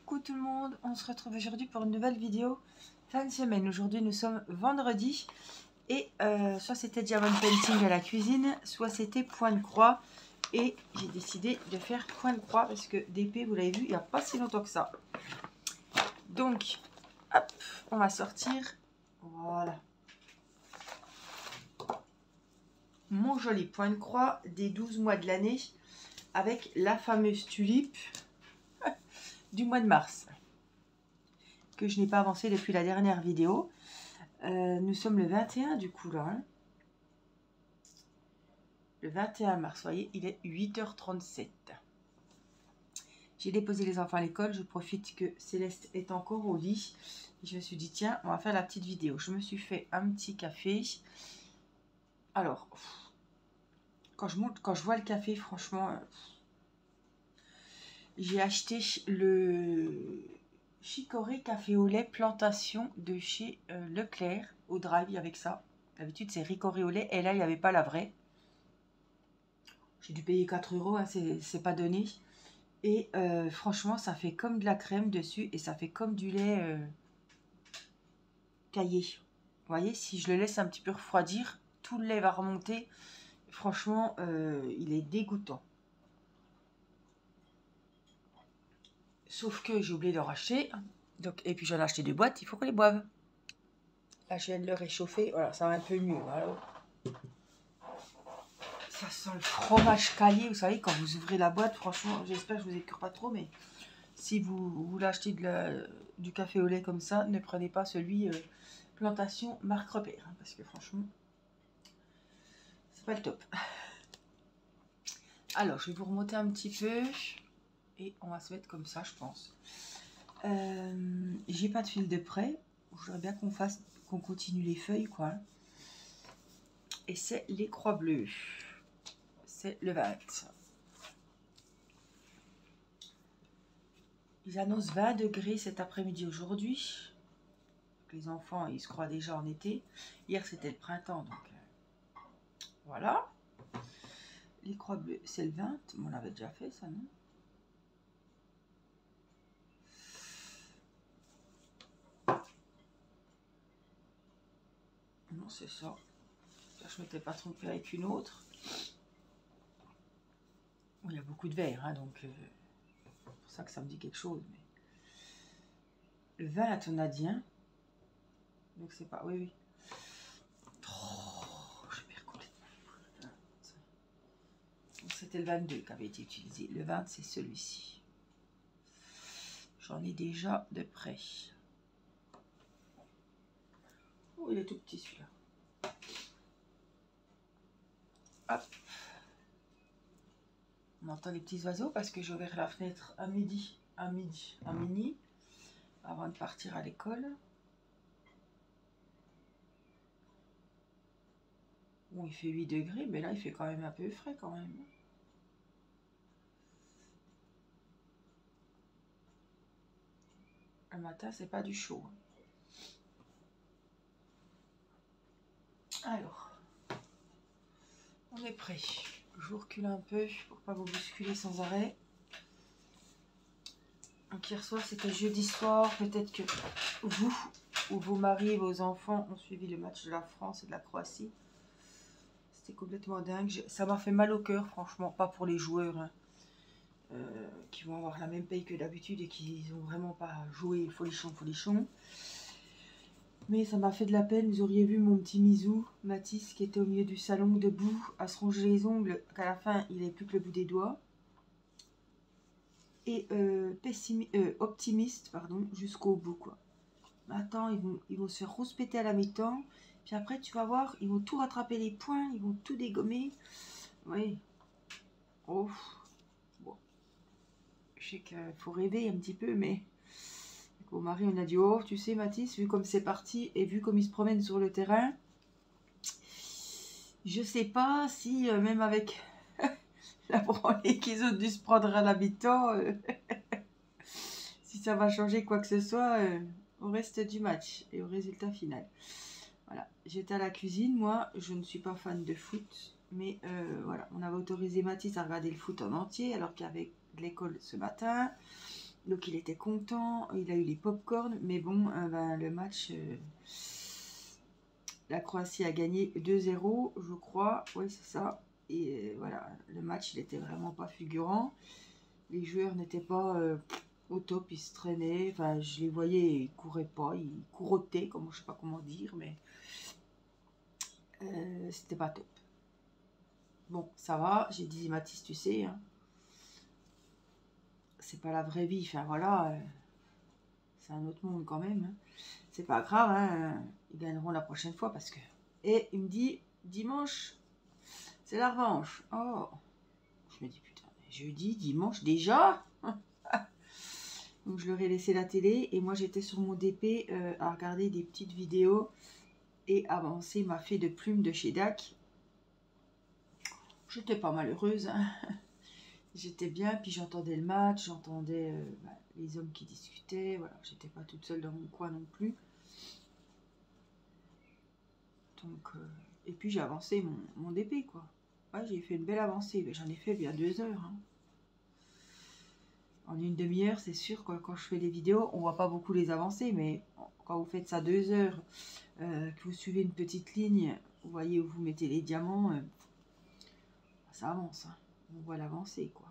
Coucou tout le monde, on se retrouve aujourd'hui pour une nouvelle vidéo fin de semaine. Aujourd'hui nous sommes vendredi et soit c'était diamond painting à la cuisine, soit c'était point de croix. Et j'ai décidé de faire point de croix parce que d'épée, vous l'avez vu, il n'y a pas si longtemps que ça. Donc, hop, on va sortir, voilà, mon joli point de croix des 12 mois de l'année avec la fameuse tulipe du mois de mars que je n'ai pas avancé depuis la dernière vidéo. Nous sommes le 21 du coup là, hein. Le 21 mars, voyez, il est 8h37. J'ai déposé les enfants à l'école, je profite que Céleste est encore au lit. Je me suis dit tiens, on va faire la petite vidéo. Je me suis fait un petit café. Alors, quand je vois le café, franchement, j'ai acheté le Chicorée café au lait plantation de chez Leclerc au drive avec ça. D'habitude c'est Ricoré au lait et là il n'y avait pas la vraie. J'ai dû payer 4 €, hein, c'est pas donné. Et franchement ça fait comme de la crème dessus et ça fait comme du lait caillé. Vous voyez, si je le laisse un petit peu refroidir, tout le lait va remonter. Franchement il est dégoûtant. Sauf que j'ai oublié de racheter. Donc, et puis j'en ai acheté 2 boîtes, il faut qu'on les boive. Là, je viens de le réchauffer. Voilà, ça va un peu mieux. Voilà. Ça sent le fromage caillé. Vous savez, quand vous ouvrez la boîte, franchement, j'espère que je vous écœure pas trop. Mais si vous voulez acheter du café au lait comme ça, ne prenez pas celui plantation marque repère. Hein, parce que franchement, c'est pas le top. Alors, je vais vous remonter un petit peu. Et on va se mettre comme ça, je pense. J'ai pas de fil de près. Je voudrais bien qu'on continue les feuilles, quoi. Et c'est les croix bleues. C'est le 20. Ils annoncent 20 degrés cet après-midi aujourd'hui. Les enfants, ils se croient déjà en été. Hier, c'était le printemps, donc voilà. Les croix bleues, c'est le 20. On l'avait déjà fait, ça, non? Non, c'est ça. Je ne m'étais pas trompée avec une autre. Il y a beaucoup de verre, hein, donc c'est pour ça que ça me dit quelque chose. Mais... le 20, on a dit, hein. Donc c'est pas... oui. Oh, je perds complètement. C'était le 22 qui avait été utilisé. Le 20, c'est celui-ci. J'en ai déjà de près. Oh, il est tout petit celui-là. Hop. On entend les petits oiseaux parce que j'ai ouvert la fenêtre à midi, avant de partir à l'école. Bon, il fait 8 degrés, mais là, il fait quand même un peu frais quand même. Le matin, c'est pas du chaud. Alors, on est prêt. Je vous recule un peu pour pas vous bousculer sans arrêt. Donc hier soir, c'était jeudi soir. Peut-être que vous, ou vos maris et vos enfants ont suivi le match de la France et de la Croatie. C'était complètement dingue. Ça m'a fait mal au cœur, franchement. Pas pour les joueurs, hein, qui vont avoir la même paye que d'habitude et qui n'ont vraiment pas joué folichon. Mais ça m'a fait de la peine. Vous auriez vu mon petit Misou, Mathis, qui était au milieu du salon debout à se ronger les ongles, qu'à la fin il n'avait plus que le bout des doigts. Et optimiste, pardon, jusqu'au bout, quoi. Attends, ils vont se faire rouspéter à la mi-temps. Puis après, tu vas voir, ils vont tout rattraper les points, ils vont tout dégommer. Oui. Oh. Bon. Je sais qu'il faut rêver un petit peu, mais... au mari, on a dit, oh, tu sais, Mathis, vu comme c'est parti et vu comme il se promène sur le terrain, je sais pas si, même avec la branlée qu'ils ont dû se prendre à la mi-temps, si ça va changer quoi que ce soit au reste du match et au résultat final. Voilà, j'étais à la cuisine, moi, je ne suis pas fan de foot, mais voilà, on avait autorisé Mathis à regarder le foot en entier alors qu'il y avait de l'école ce matin. Donc il était content, il a eu les pop-corn, mais bon, ben, le match, la Croatie a gagné 2-0, je crois, oui c'est ça. Et voilà, le match il était vraiment pas fulgurant. Les joueurs n'étaient pas au top, ils se traînaient, enfin je les voyais, ils couraient pas, ils courottaient, comme je sais pas comment dire, mais c'était pas top. Bon, ça va, j'ai dit Mathis, tu sais, hein, c'est pas la vraie vie, enfin voilà, c'est un autre monde quand même. Hein. C'est pas grave, hein, ils gagneront la prochaine fois parce que... Et il me dit, dimanche, c'est la revanche. Oh, je me dis, putain, jeudi, dimanche, déjà. Donc je leur ai laissé la télé et moi j'étais sur mon DP à regarder des petites vidéos et avancer ma fée de plumes de chez DAC. J'étais pas malheureuse, hein. J'étais bien, puis j'entendais le match, j'entendais les hommes qui discutaient, voilà, j'étais pas toute seule dans mon coin non plus. Donc, et puis j'ai avancé mon DP, quoi. Ouais, j'ai fait une belle avancée, mais j'en ai fait bien 2 heures. Hein. En une demi-heure, c'est sûr, quoi, quand je fais des vidéos, on voit pas beaucoup les avancées, mais quand vous faites ça 2 heures, que vous suivez une petite ligne, vous voyez où vous mettez les diamants, ça avance, hein. On voit l'avancée, quoi.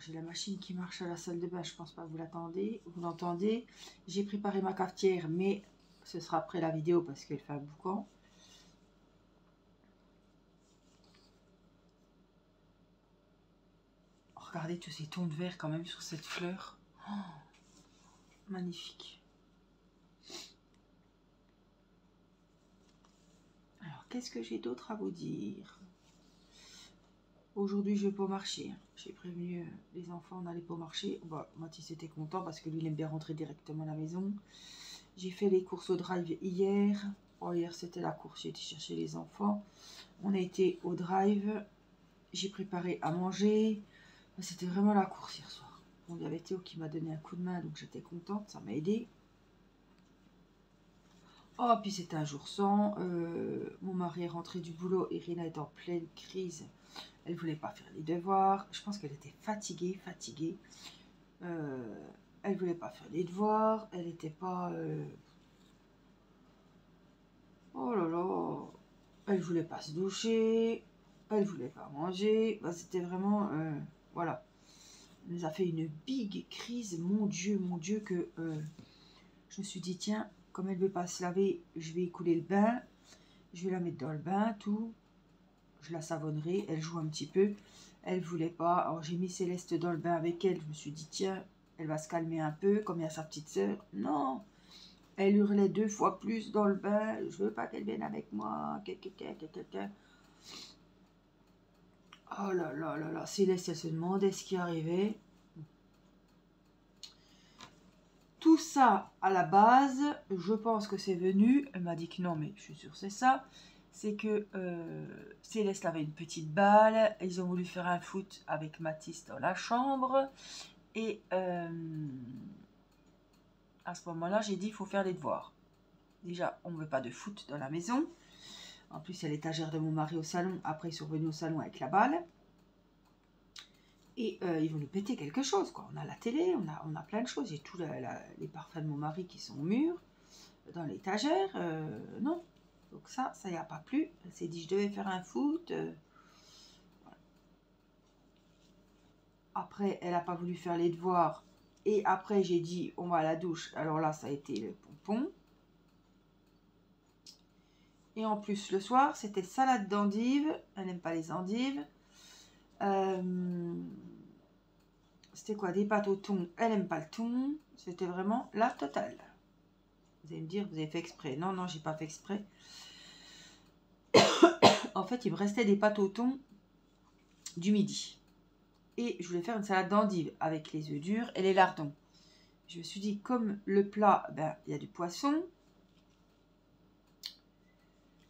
J'ai la machine qui marche à la salle de bain, je pense pas que vous l'attendez, vous l'entendez. J'ai préparé ma cafetière, mais ce sera après la vidéo parce qu'elle fait un boucan. Oh, regardez tous ces tons de vert quand même sur cette fleur. Oh, magnifique. Alors, qu'est-ce que j'ai d'autre à vous dire? Aujourd'hui, je vais pas marcher. J'ai prévenu les enfants d'aller pas marcher. Bah, Mathis était content parce que lui, il aime bien rentrer directement à la maison. J'ai fait les courses au drive hier. Oh, hier, c'était la course. J'ai été chercher les enfants. On a été au drive. J'ai préparé à manger. C'était vraiment la course hier soir. Bon, il y avait Théo qui m'a donné un coup de main, donc j'étais contente. Ça m'a aidé. Oh, puis c'était un jour sans. Mon mari est rentré du boulot. Irina est en pleine crise. Elle voulait pas faire les devoirs. Je pense qu'elle était fatiguée. Elle voulait pas faire les devoirs. Elle n'était pas... Oh là là. Elle voulait pas se doucher. Elle voulait pas manger. Bah, c'était vraiment... voilà. Elle nous a fait une big crise. Mon Dieu, que... je me suis dit, tiens, comme elle veut pas se laver, je vais écouler le bain. Je vais la mettre dans le bain, tout. Je la savonnerai, elle joue un petit peu. Elle voulait pas. Alors j'ai mis Céleste dans le bain avec elle. Je me suis dit, tiens, elle va se calmer un peu, comme il y a sa petite sœur. Non, elle hurlait 2 fois plus dans le bain. Je veux pas qu'elle vienne avec moi. Oh là là là là. Céleste, elle se demandait ce qui arrivait. Tout ça, à la base, je pense que c'est venu. Elle m'a dit que non, mais je suis sûre c'est ça. C'est que Céleste avait une petite balle. Ils ont voulu faire un foot avec Mathis dans la chambre. Et à ce moment-là, j'ai dit, il faut faire les devoirs. Déjà, on ne veut pas de foot dans la maison. En plus, il y a l'étagère de mon mari au salon. Après, ils sont venus au salon avec la balle. Et ils vont nous péter quelque chose, quoi. On a la télé, on a plein de choses. J'ai tous les parfums de mon mari qui sont au mur, dans l'étagère. Non. Donc ça n'y a pas plu. Elle s'est dit, je devais faire un foot. Voilà. Après, elle n'a pas voulu faire les devoirs. Et après, j'ai dit, on va à la douche. Alors là, ça a été le pompon. Et en plus, le soir, c'était salade d'endives. Elle n'aime pas les endives. C'était quoi? Des pâtes au thon. Elle n'aime pas le thon. C'était vraiment la totale. Vous allez me dire, vous avez fait exprès. Non, non, j'ai pas fait exprès. En fait, il me restait des pâtes au thon du midi. Et je voulais faire une salade d'endives avec les œufs durs et les lardons. Je me suis dit, comme le plat, ben, il y a du poisson.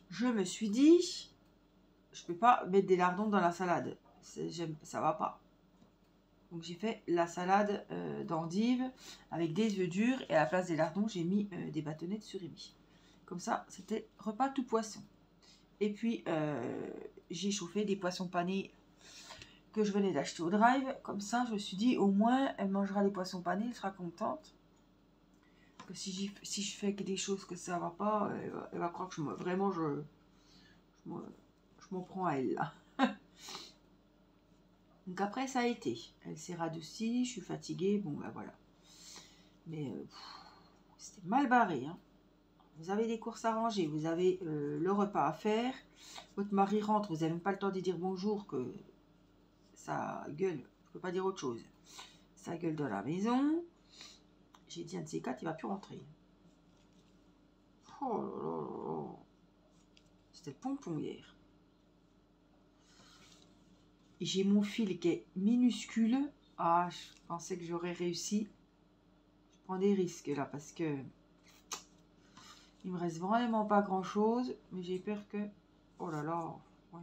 Je me suis dit, je peux pas mettre des lardons dans la salade. Ça va pas. Donc j'ai fait la salade d'endives avec des œufs durs et à la place des lardons, j'ai mis des bâtonnets de surimi. Comme ça, c'était repas tout poisson. Et puis j'ai chauffé des poissons panés que je venais d'acheter au drive. Comme ça, je me suis dit, au moins, elle mangera les poissons panés, elle sera contente. Que si je fais que des choses que ça va pas, elle va croire que je m'en prends à elle, là. Donc après, ça a été. Elle s'est radoucie, je suis fatiguée, bon, ben voilà. Mais c'était mal barré, hein. Vous avez des courses à ranger, vous avez le repas à faire. Votre mari rentre, vous n'avez même pas le temps de dire bonjour, que ça gueule, je peux pas dire autre chose. Ça gueule dans la maison. J'ai dit un de ces quatre, il va plus rentrer. Oh là là là là. C'était le pompon hier. J'ai mon fil qui est minuscule. Ah, je pensais que j'aurais réussi. Je prends des risques là parce que il me reste vraiment pas grand chose. Mais j'ai peur que... Oh là là. Ouais.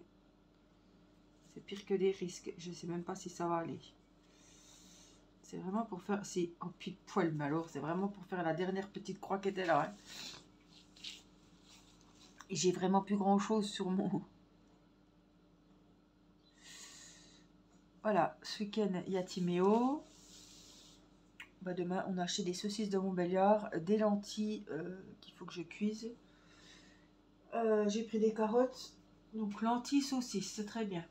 C'est pire que des risques. Je sais même pas si ça va aller. C'est vraiment pour faire... C'est en pile poil, mais alors c'est vraiment pour faire la dernière petite croix qui était là. Hein. Et j'ai vraiment plus grand chose sur mon... Voilà, ce week-end, il y a Timéo. Bah, demain, on a acheté des saucisses de Montbéliard, des lentilles qu'il faut que je cuise. J'ai pris des carottes. Donc, lentilles, saucisses, c'est très bien.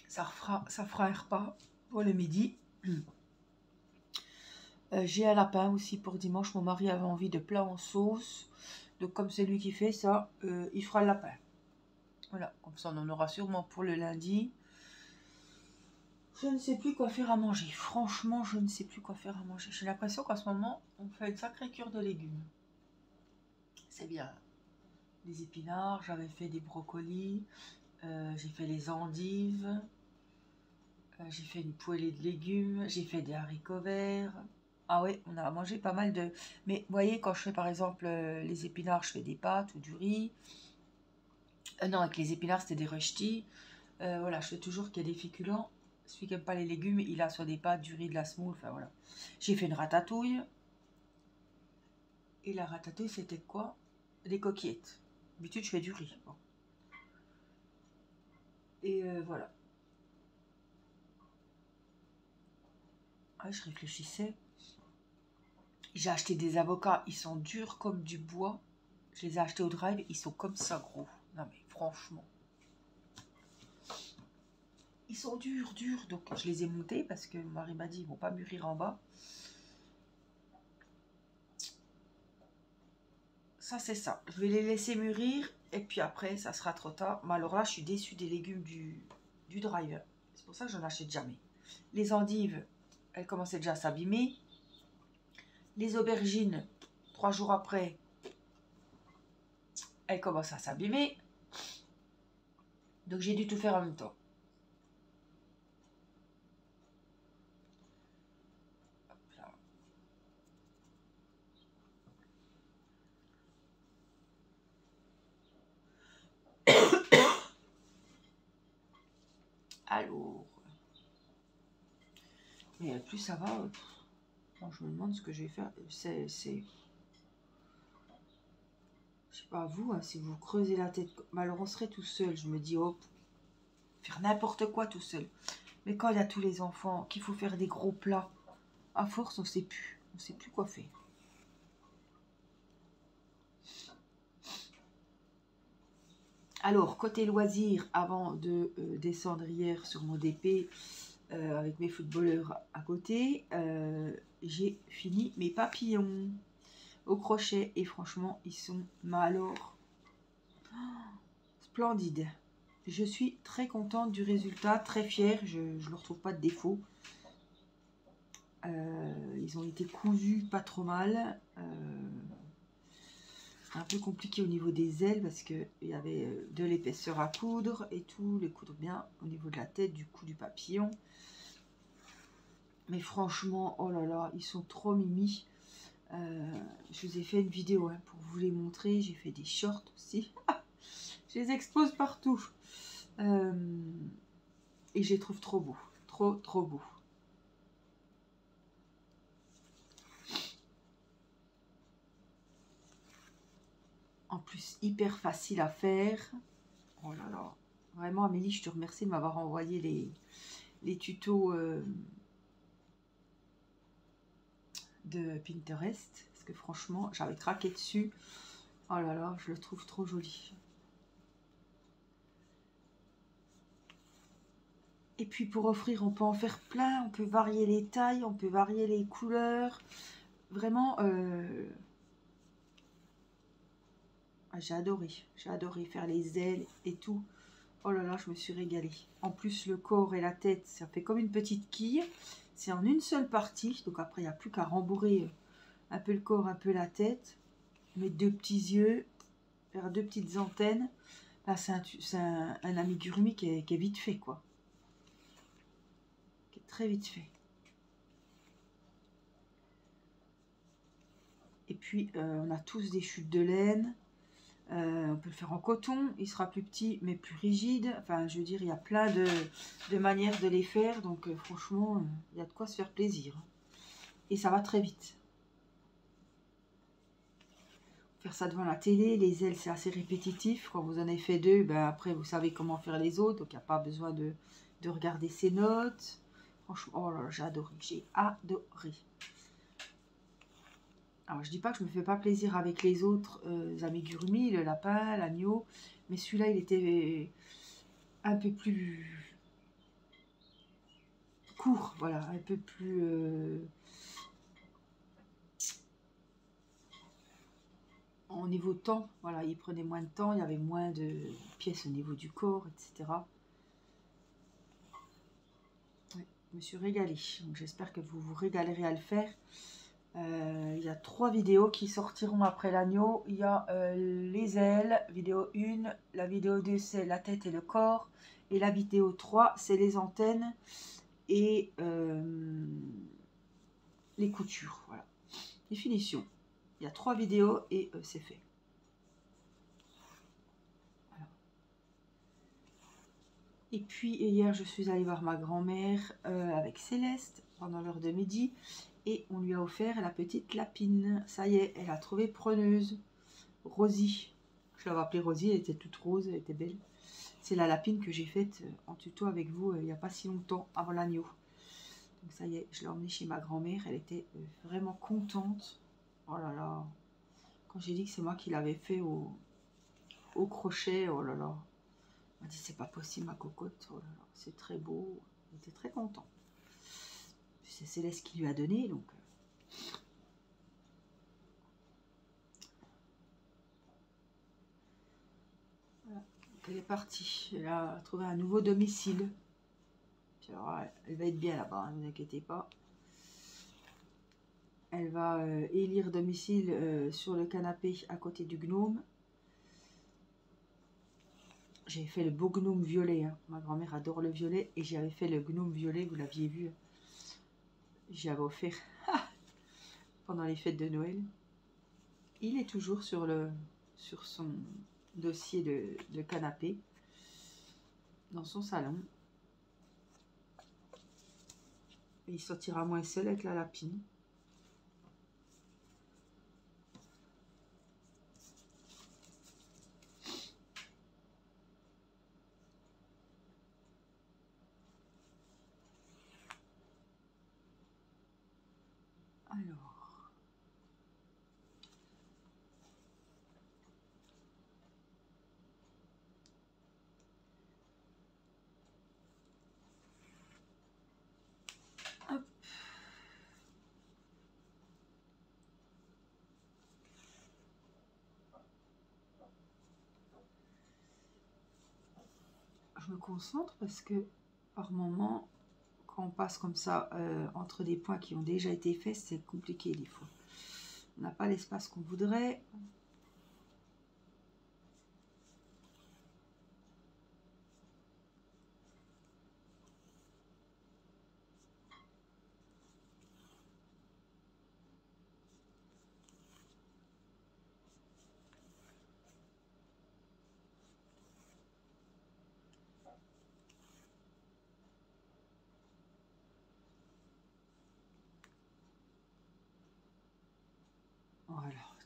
Ça fera un repas pour le midi. J'ai un lapin aussi pour dimanche. Mon mari avait envie de plat en sauce. Donc, comme c'est lui qui fait ça, il fera le lapin. Voilà, comme ça, on en aura sûrement pour le lundi. Je ne sais plus quoi faire à manger. Franchement, je ne sais plus quoi faire à manger. J'ai l'impression qu'en ce moment, on fait une sacrée cure de légumes. C'est bien. Des épinards, j'avais fait des brocolis, j'ai fait les endives, j'ai fait une poêlée de légumes, j'ai fait des haricots verts. Ah oui, on a mangé pas mal de... Mais vous voyez, quand je fais par exemple les épinards, je fais des pâtes ou du riz. Non, avec les épinards, c'était des rösti. Voilà, je fais toujours qu'il y a des féculents. Celui qui n'aime pas les légumes, il a soit des pâtes, du riz, de la semoule, enfin voilà. J'ai fait une ratatouille. Et la ratatouille, c'était quoi? Des coquillettes. D'habitude, je fais du riz. Bon. Et voilà. Ah, je réfléchissais. J'ai acheté des avocats, ils sont durs comme du bois. Je les ai achetés au drive, ils sont comme ça gros. Non mais franchement. Ils sont durs. Donc je les ai montés parce que mon mari m'a dit ils vont pas mûrir en bas. Ça c'est ça. Je vais les laisser mûrir et puis après ça sera trop tard. Mais alors là je suis déçue des légumes du drive. C'est pour ça que je n'achète jamais. Les endives, elles commençaient déjà à s'abîmer. Les aubergines, 3 jours après, elles commencent à s'abîmer. Donc j'ai dû tout faire en même temps. Alors, mais plus ça va, je me demande ce que je vais faire. C'est, je sais pas vous, hein, si vous creusez la tête. Alors on serait tout seul. Je me dis, hop, faire n'importe quoi tout seul. Mais quand il y a tous les enfants, qu'il faut faire des gros plats, à force, on sait plus quoi faire. Alors, côté loisirs, avant de descendre hier sur mon DP avec mes footballeurs à côté, j'ai fini mes papillons au crochet et franchement, ils sont alors splendides. Je suis très contente du résultat, très fière, je ne leur trouve pas de défaut. Ils ont été cousus pas trop mal. C'était un peu compliqué au niveau des ailes parce qu'il y avait de l'épaisseur à coudre et tout, les coudre bien au niveau de la tête, du cou du papillon. Mais franchement, oh là là, ils sont trop mimi. Je vous ai fait une vidéo hein, pour vous les montrer. J'ai fait des shorts aussi. Je les expose partout. Et je les trouve trop beaux. Trop beaux. En plus, hyper facile à faire. Oh là là. Vraiment, Amélie, je te remercie de m'avoir envoyé les tutos de Pinterest. Parce que franchement, j'avais craqué dessus. Oh là là, je le trouve trop joli. Et puis pour offrir, on peut en faire plein. On peut varier les tailles, on peut varier les couleurs. Vraiment, j'ai adoré faire les ailes et tout. Oh là là, je me suis régalée. En plus, le corps et la tête, ça fait comme une petite quille. C'est en une seule partie. Donc après, il n'y a plus qu'à rembourrer un peu le corps, un peu la tête. Mettre deux petits yeux, faire deux petites antennes. Là, c'est un amigurumi qui est vite fait, quoi. Qui est très vite fait. Et puis, on a tous des chutes de laine. On peut le faire en coton, il sera plus petit mais plus rigide. Enfin, je veux dire, il y a plein de manières de les faire. Donc, franchement, il y a de quoi se faire plaisir. Et ça va très vite. Faire ça devant la télé, les ailes, c'est assez répétitif. Quand vous en avez fait deux, ben après, vous savez comment faire les autres. Donc, il n'y a pas besoin de regarder ses notes. Franchement, oh là là, j'ai adoré. J'ai adoré. Alors, je dis pas que je me fais pas plaisir avec les autres amigurumi, le lapin, l'agneau, mais celui-là, il était un peu plus court, voilà, un peu plus au niveau de temps, voilà, il prenait moins de temps, il y avait moins de pièces au niveau du corps, etc. Ouais, je me suis régalée, donc j'espère que vous vous régalerez à le faire. Il y a 3 vidéos qui sortiront après l'agneau. Il y a les ailes, vidéo 1, la vidéo 2 c'est la tête et le corps, et la vidéo 3 c'est les antennes et les coutures, voilà, les finitions. Il y a 3 vidéos et c'est fait. Voilà. Et puis hier je suis allée voir ma grand-mère avec Céleste pendant l'heure de midi. Et on lui a offert la petite lapine. Ça y est, elle a trouvé preneuse. Rosie. Je l'avais appelée Rosie, elle était toute rose, elle était belle. C'est la lapine que j'ai faite en tuto avec vous il n'y a pas si longtemps, avant l'agneau. Donc ça y est, je l'ai emmenée chez ma grand-mère. Elle était vraiment contente. Oh là là. Quand j'ai dit que c'est moi qui l'avais fait au crochet, oh là là. Elle m'a dit, c'est pas possible ma cocotte. Oh là là, c'est très beau. Elle était très contente. C'est Céleste qui lui a donné, donc... Voilà. Donc elle est partie. Elle a trouvé un nouveau domicile. Puis alors, elle va être bien là-bas, ne vous inquiétez pas. Elle va élire domicile sur le canapé à côté du gnome. J'ai fait le beau gnome violet. Hein. Ma grand-mère adore le violet. Et j'avais fait le gnome violet, vous l'aviez vu. J'y avais offert pendant les fêtes de Noël. Il est toujours sur son dossier de canapé. Dans son salon. Et il sortira moins seul avec la lapine. Alors. Hop. Je me concentre parce que par moment, quand on passe comme ça entre des points qui ont déjà été faits, c'est compliqué des fois. On n'a pas l'espace qu'on voudrait.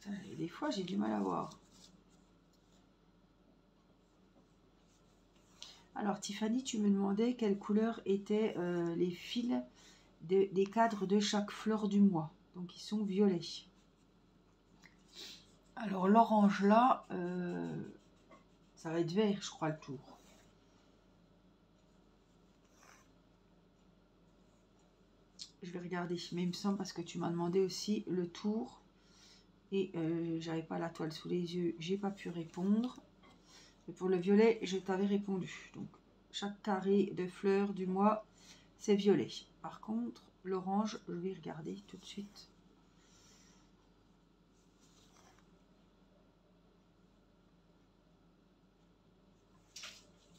Et des fois, j'ai du mal à voir. Alors, Tiffany, tu me demandais quelle couleur étaient les fils des cadres de chaque fleur du mois. Donc, ils sont violets. Alors, l'orange là, ça va être vert, je crois, le tour. Je vais regarder, mais il me semble, parce que tu m'as demandé aussi le tour. Et j'avais pas la toile sous les yeux, j'ai pas pu répondre. Et pour le violet, je t'avais répondu. Donc, chaque carré de fleurs du mois, c'est violet. Par contre, l'orange, je vais regarder tout de suite.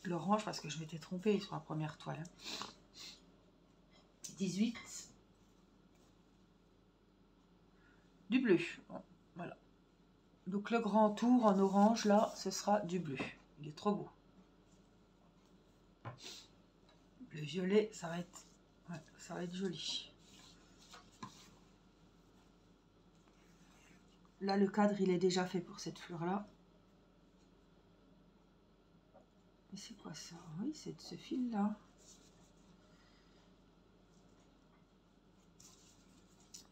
L'orange, parce que je m'étais trompée sur la première toile. 18. Du bleu. Bon, voilà. Donc le grand tour en orange, là, ce sera du bleu. Il est trop beau. Le violet, ça va être, ouais, ça va être joli. Là, le cadre, il est déjà fait pour cette fleur-là. Mais c'est quoi ça? Oui, c'est de ce fil-là.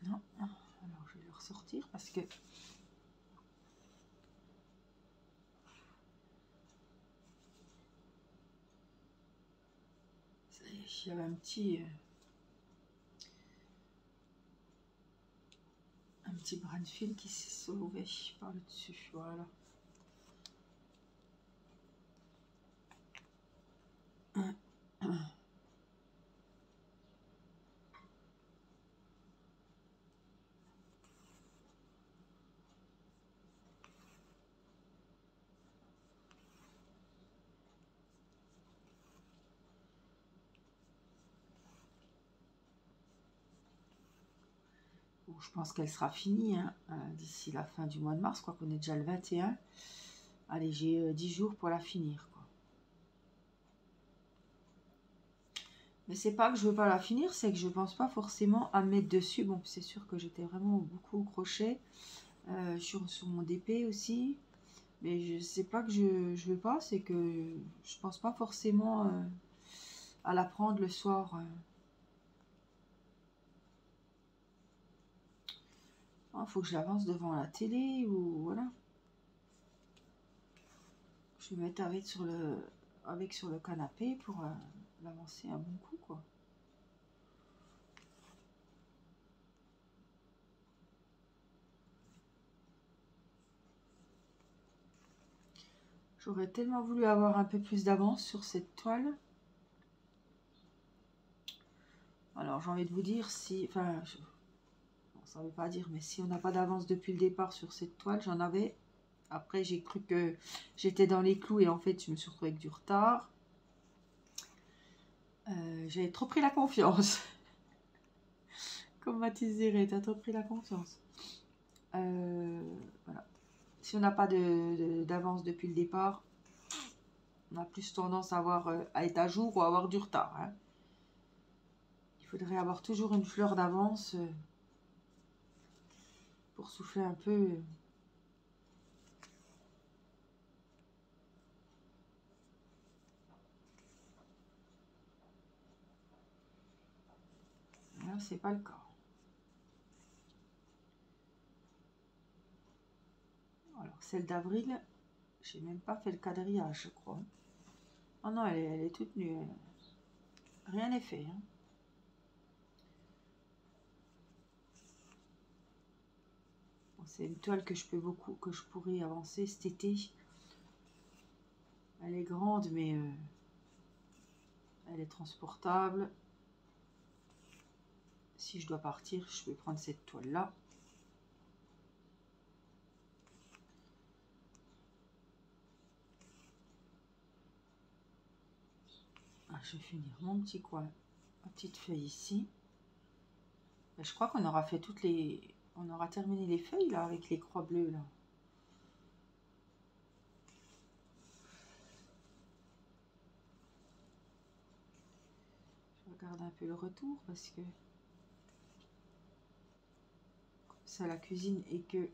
Non, alors je vais le ressortir parce que il y avait un petit brin de fil qui s'est sauvé par le dessus. Voilà. Bon, je pense qu'elle sera finie hein, d'ici la fin du mois de mars, quoi qu'on est déjà le 21. Allez, j'ai 10 jours pour la finir. Quoi. Mais c'est pas que je veux pas la finir, c'est que je pense pas forcément à mettre dessus. Bon, c'est sûr que j'étais vraiment beaucoup au crochet sur mon DP aussi. Mais je sais pas que je veux pas, c'est que je pense pas forcément à la prendre le soir. Faut que je l'avance devant la télé ou voilà. Je vais mettre avec sur le canapé pour l'avancer un bon coup quoi. J'aurais tellement voulu avoir un peu plus d'avance sur cette toile. Alors j'ai envie de vous dire si, enfin, bon, ça ne veut pas dire, mais si on n'a pas d'avance depuis le départ sur cette toile, j'en avais. Après j'ai cru que j'étais dans les clous et en fait je me suis retrouvée avec du retard. J'ai trop pris la confiance. Comme Mathis dirait, t'as trop pris la confiance. Voilà. Si on n'a pas d'avance depuis le départ, on a plus tendance à être à jour ou à avoir du retard. Hein. Il faudrait avoir toujours une fleur d'avance pour souffler un peu. Là, c'est pas le cas. Alors, celle d'avril, j'ai même pas fait le quadrillage, je crois. Oh non, elle est toute nue. Rien n'est fait. Hein. Bon, c'est une toile que je pourrais avancer cet été. Elle est grande, mais elle est transportable. Si je dois partir, je vais prendre cette toile-là. Ah, je vais finir mon petit coin. Ma petite feuille ici. Ben, je crois qu'on aura fait on aura terminé les feuilles là avec les croix bleues là. Je regarde un peu le retour parce que comme ça la cuisine et que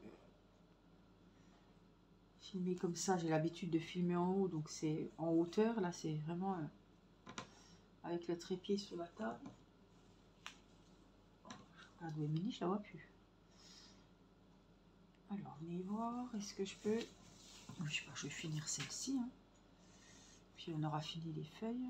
filmer comme ça. J'ai l'habitude de filmer en haut, donc c'est en hauteur. Là, c'est vraiment avec le trépied sur la table. Ah, Mini, je la vois plus. Alors, venez voir. Est-ce que je peux... Je sais pas, je vais finir celle-ci. Hein. Puis on aura fini les feuilles.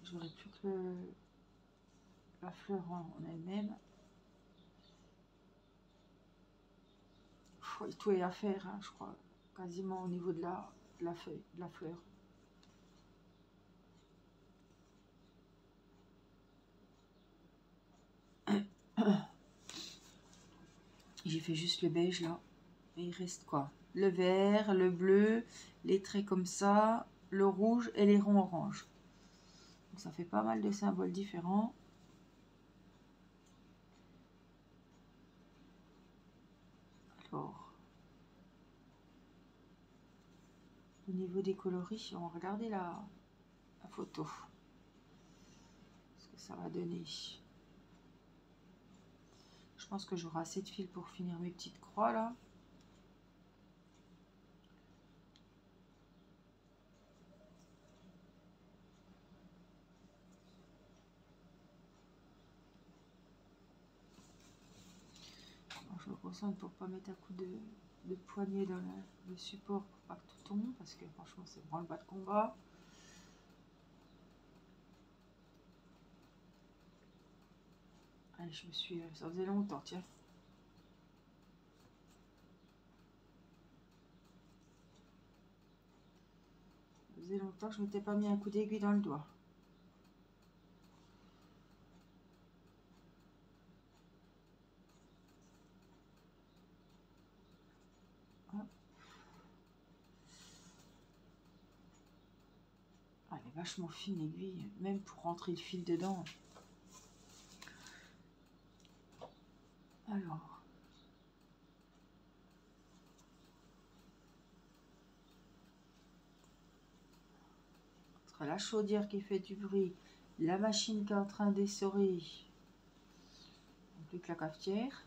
J'aurais plus que la fleur en elle-même. Tout est à faire, hein, je crois, quasiment au niveau de la feuille, de la fleur. J'ai fait juste le beige là. Et il reste quoi? Le vert, le bleu, les traits comme ça, le rouge et les ronds orange. Donc ça fait pas mal de symboles différents. Alors, au niveau des coloris, on va regarder la photo. Ce que ça va donner. Je pense que j'aurai assez de fil pour finir mes petites croix là. Je me concentre pour pas mettre un coup de poignet dans le support pour pas que tout tombe, parce que franchement c'est vraiment le bas de combat. Allez, je me suis... ça faisait longtemps, tiens. Ça faisait longtemps que je m'étais pas mis un coup d'aiguille dans le doigt. Ah, elle est vachement fine l'aiguille, même pour rentrer le fil dedans. Alors. Entre la chaudière qui fait du bruit, la machine qui est en train d'essorer, plus que la cafetière.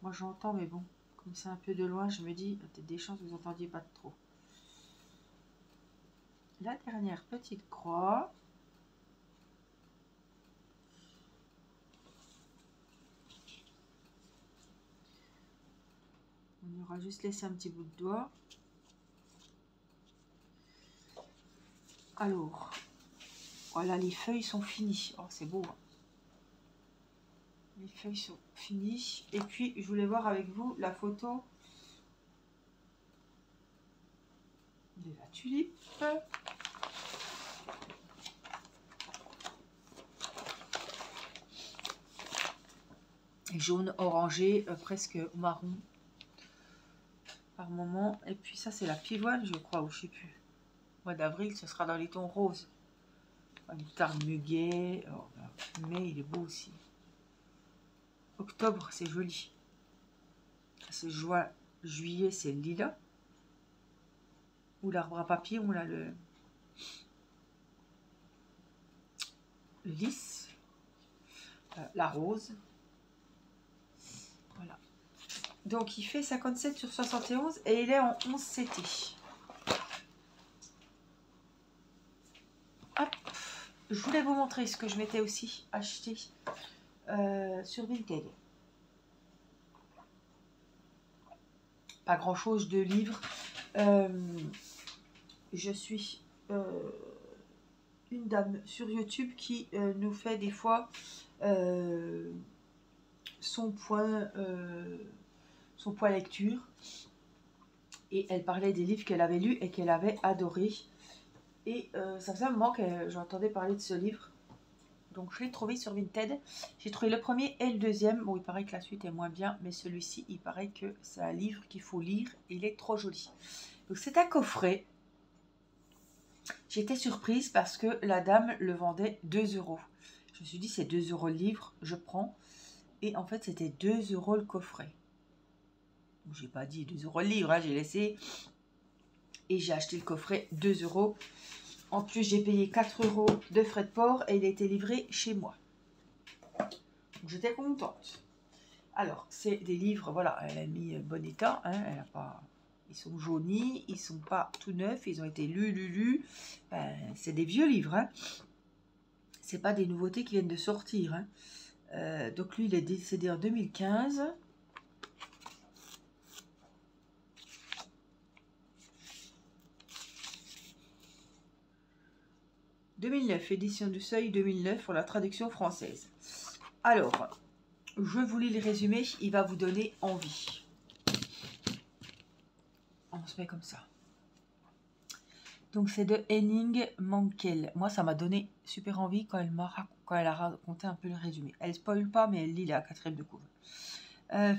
Moi j'entends, mais bon, comme c'est un peu de loin, je me dis, peut-être des chances que vous n'entendiez pas trop. La dernière petite croix. On aura juste laissé un petit bout de doigt. Alors, voilà, les feuilles sont finies. Oh, c'est beau. Hein. Les feuilles sont finies. Et puis, je voulais voir avec vous la photo de la tulipe. Jaune, orangé, presque marron par moment. Et puis ça, c'est la pivoine, je crois, ou je sais plus. Au mois d'avril, ce sera dans les tons roses. Une tarde muguet. Oh, mai, il est beau aussi. Octobre, c'est joli. C'est juin, juillet, c'est le lilas. Ou l'arbre à papier, on a le lys. La rose. Voilà. Donc, il fait 57 sur 71 et il est en 11 CT. Hop. Je voulais vous montrer ce que je m'étais aussi acheté sur Vinted. Pas grand chose de livres. Je suis une dame sur YouTube qui nous fait des fois son point lecture. Et elle parlait des livres qu'elle avait lus et qu'elle avait adorés. Et ça faisait un moment que j'entendais parler de ce livre. Donc je l'ai trouvé sur Vinted. J'ai trouvé le premier et le deuxième. Bon, il paraît que la suite est moins bien, mais celui-ci, il paraît que c'est un livre qu'il faut lire. Et il est trop joli. Donc c'est un coffret. J'étais surprise parce que la dame le vendait 2 €. Je me suis dit, c'est 2 € le livre, je prends. Et en fait, c'était 2 € le coffret. J'ai pas dit 2 € le livre, hein, j'ai laissé Et j'ai acheté le coffret 2 €. En plus, j'ai payé 4 € de frais de port et il a été livré chez moi. J'étais contente. Alors, c'est des livres, voilà, elle a mis bon état, hein, elle a pas... Ils sont jaunis, ils sont pas tout neufs, ils ont été lus. Ben, c'est des vieux livres, hein. C'est pas des nouveautés qui viennent de sortir, hein. Donc lui, il est décédé en 2015. « 2009, édition du Seuil 2009 pour la traduction française. » Alors, je vous lis le résumé, il va vous donner envie. On se met comme ça. Donc c'est de Henning Mankell. Moi, ça m'a donné super envie quand elle a raconté un peu le résumé. Elle spoil pas, mais elle lit la 4e de couve.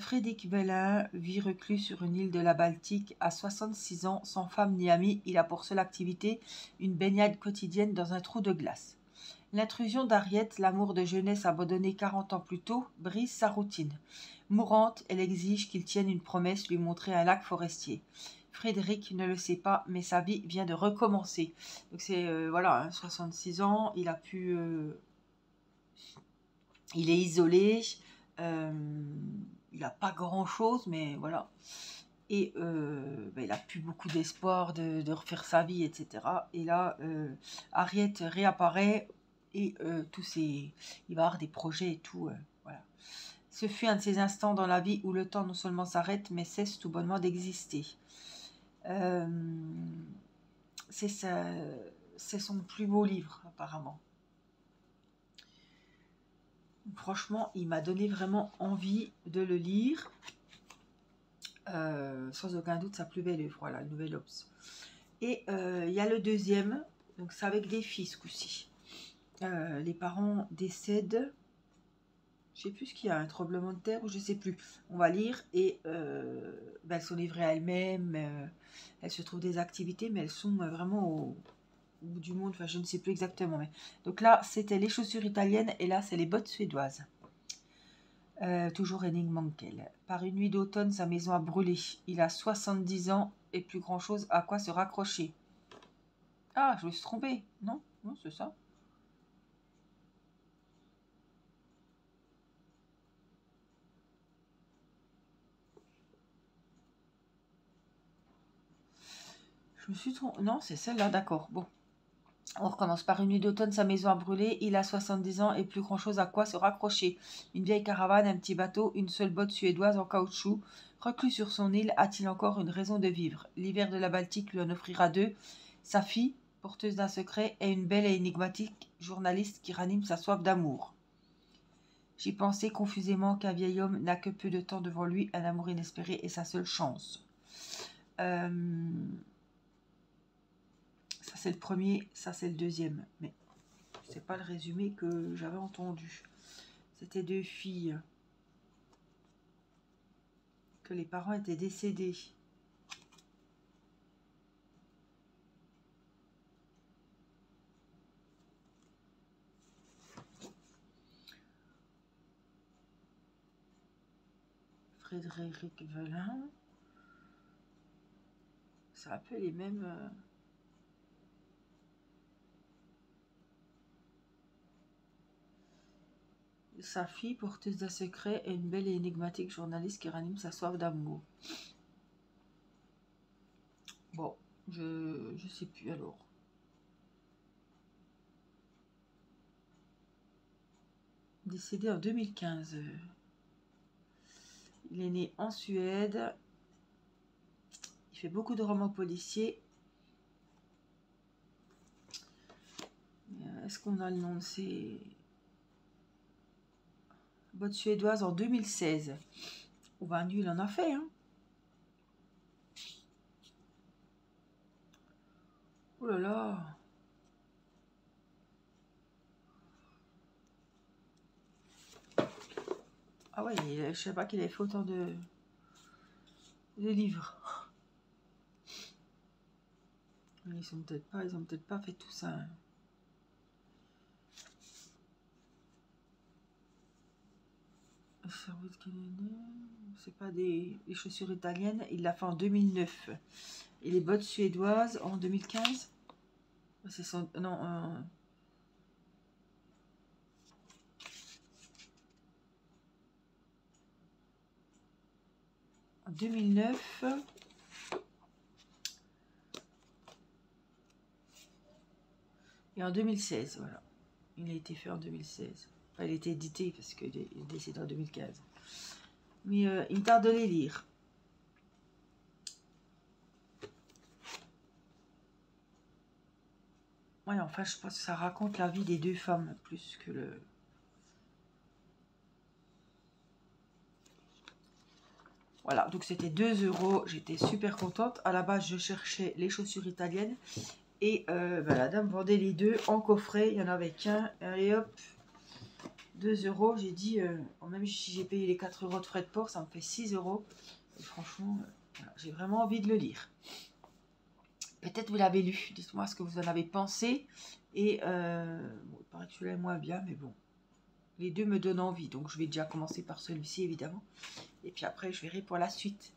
Frédéric Bellin vit reclus sur une île de la Baltique. À 66 ans, sans femme ni amis, il a pour seule activité une baignade quotidienne dans un trou de glace. L'intrusion d'Harriet, l'amour de jeunesse abandonné 40 ans plus tôt, brise sa routine. Mourante, elle exige qu'il tienne une promesse, lui montrer un lac forestier. Frédéric ne le sait pas, mais sa vie vient de recommencer. Donc c'est, voilà, hein, 66 ans, il a pu... il est isolé, il n'a pas grand-chose, mais voilà. Et ben, il n'a plus beaucoup d'espoir de refaire sa vie, etc. Et là, Harriet réapparaît et il va avoir des projets et tout. Voilà. Ce fut un de ces instants dans la vie où le temps non seulement s'arrête, mais cesse tout bonnement d'exister. C'est son plus beau livre, apparemment. Franchement, il m'a donné vraiment envie de le lire. Sans aucun doute, sa plus belle œuvre, voilà, Nouvelle Obs. Et il y a le deuxième, donc c'est avec des filles ce coup-ci. Les parents décèdent, je sais plus ce qu'il y a, un tremblement de terre ou je sais plus. On va lire et ben, elles sont livrées à elles-mêmes, elles se trouvent des activités, mais elles sont vraiment au bout du monde, enfin je ne sais plus exactement. Mais... Donc là, c'était les chaussures italiennes et là, c'est les bottes suédoises. Toujours Henning Mankell. Par une nuit d'automne, sa maison a brûlé. Il a 70 ans et plus grand-chose à quoi se raccrocher. Ah, je me suis trompée. Non, non, c'est ça. Je me suis trompée. Non, c'est celle-là, d'accord. Bon. On recommence. Par une nuit d'automne, sa maison a brûlé. Il a 70 ans et plus grand-chose à quoi se raccrocher. Une vieille caravane, un petit bateau, une seule botte suédoise en caoutchouc. Reclus sur son île, a-t-il encore une raison de vivre? L'hiver de la Baltique lui en offrira deux. Sa fille, porteuse d'un secret, est une belle et énigmatique journaliste qui ranime sa soif d'amour. J'y pensais confusément qu'un vieil homme n'a que peu de temps devant lui, un amour inespéré est sa seule chance. Ça c'est le premier, ça c'est le deuxième, mais c'est pas le résumé que j'avais entendu. C'était deux filles que les parents étaient décédés. Frédéric Velin. C'est un peu les mêmes... Sa fille, porteuse d'un secret, est une belle et énigmatique journaliste qui ranime sa soif d'amour. Bon, je sais plus alors. Décédé en 2015. Il est né en Suède. Il fait beaucoup de romans policiers. Est-ce qu'on a le nom de ses... Botte suédoise en 2016. Oh ben lui, il en a fait, hein. Oh là là. Ah ouais, je sais pas qu'il avait fait autant de livres. Ils ont peut-être pas fait tout ça. Hein. C'est pas des chaussures italiennes. Il l'a fait en 2009. Et les bottes suédoises en 2015. C'est son... Non. En 2009. Et en 2016, voilà. Il a été fait en 2016. Enfin, il a été édité parce qu'il est décédé en 2015. Mais il me tarde de les lire. Ouais, enfin, je pense que ça raconte la vie des deux femmes plus que le... Voilà, donc c'était 2 €. J'étais super contente. À la base, je cherchais les chaussures italiennes. Et la dame vendait les deux en coffret. Il n'y en avait qu'un. Et hop, 2 €. J'ai dit, même si j'ai payé les 4 € de frais de port, ça me fait 6 €. Et franchement, voilà, j'ai vraiment envie de le lire. Peut-être vous l'avez lu. Dites-moi ce que vous en avez pensé. Et bon, il paraît que celui-là est moins bien, mais bon. Les deux me donnent envie. Donc je vais déjà commencer par celui-ci, évidemment. Et puis après, je verrai pour la suite.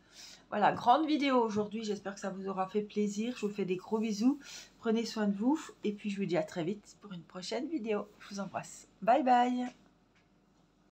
Voilà, grande vidéo aujourd'hui. J'espère que ça vous aura fait plaisir. Je vous fais des gros bisous. Prenez soin de vous. Et puis je vous dis à très vite pour une prochaine vidéo. Je vous embrasse. Bye bye.